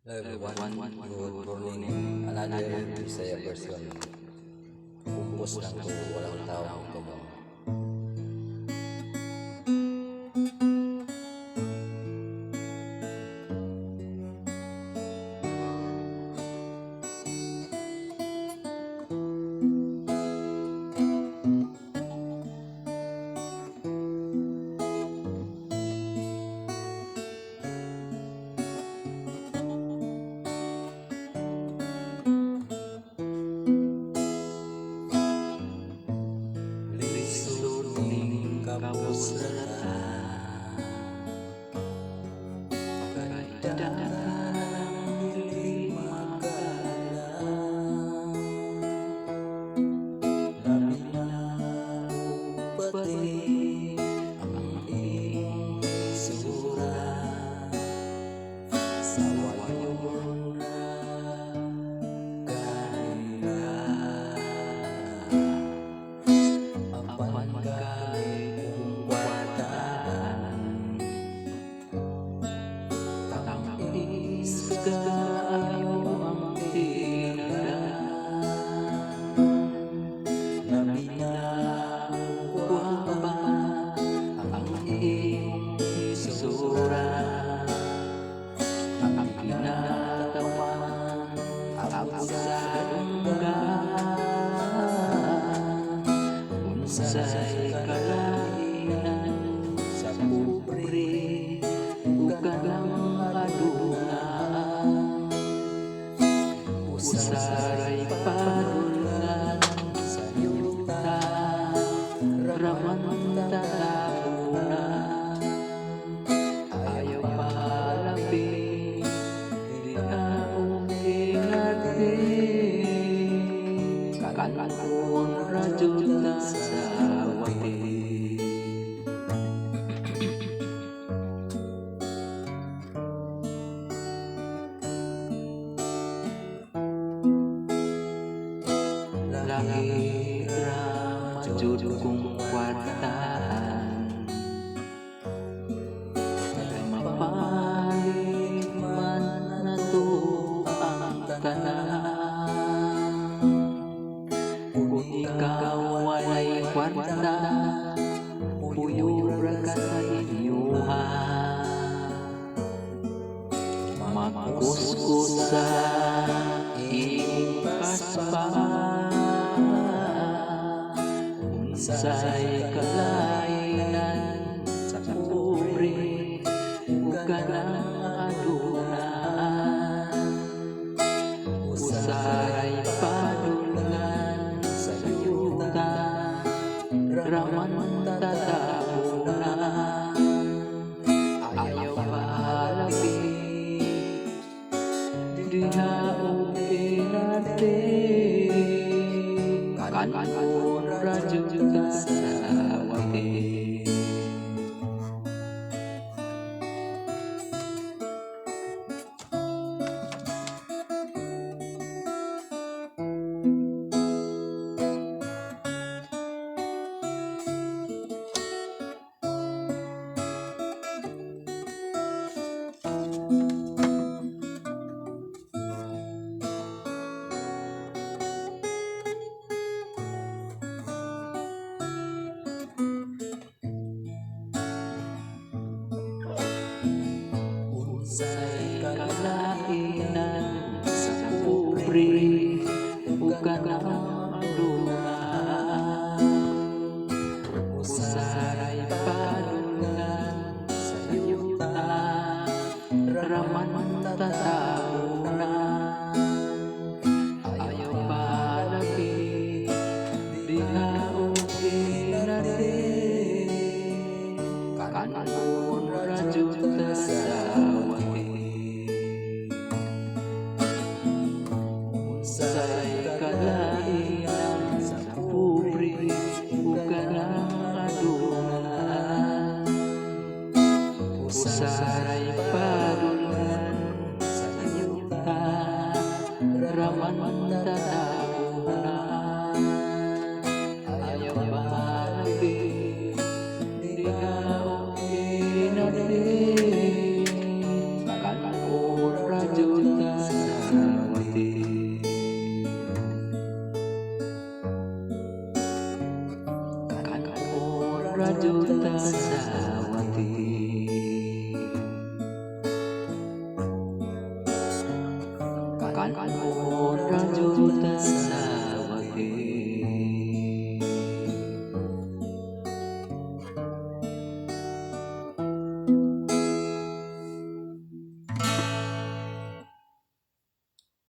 Everyone, good morning. Another Bisaya version. Kumpos lang to, walang tao mo. Kapos lala Kailanang hindi magkala Labi na pati ang isura Sa wayon na kanila Apan galing kayo ang tinaga na minawa ba ang iyong isura ang pinatawan ang sa lungga unsay kalainan sa pobre ka ng aduna usaray padulngan sa yuta raman tatapuna ayaw malabi di ako kinati kakanakon radyo na sa wati lagi ramajud kong kwartahan mapalit man na to ang tanan kung ikaw ay kwarta puyura ka sa inyuhan magkuskus sa iyong kasbaan unsay kalainan sa pobre ka ng aduna usaray padulngan sa yuta raman tatapuna ayaw malabi di na natin kakanakon radyo ka sa wati unsay kalainan sa pobre ka ng aduna usaray padulngan sa yuta raman tatapuna ayaw malabi di na natin kakanakon radyo ka sa unsay kalainan sa pobre ka ng aduna usaray padulngan sa yuta raman tatapuna ayaw malabi di na natin kakanakon radyo Rajuta Sawati. Kan pohon Rajuta Sawati.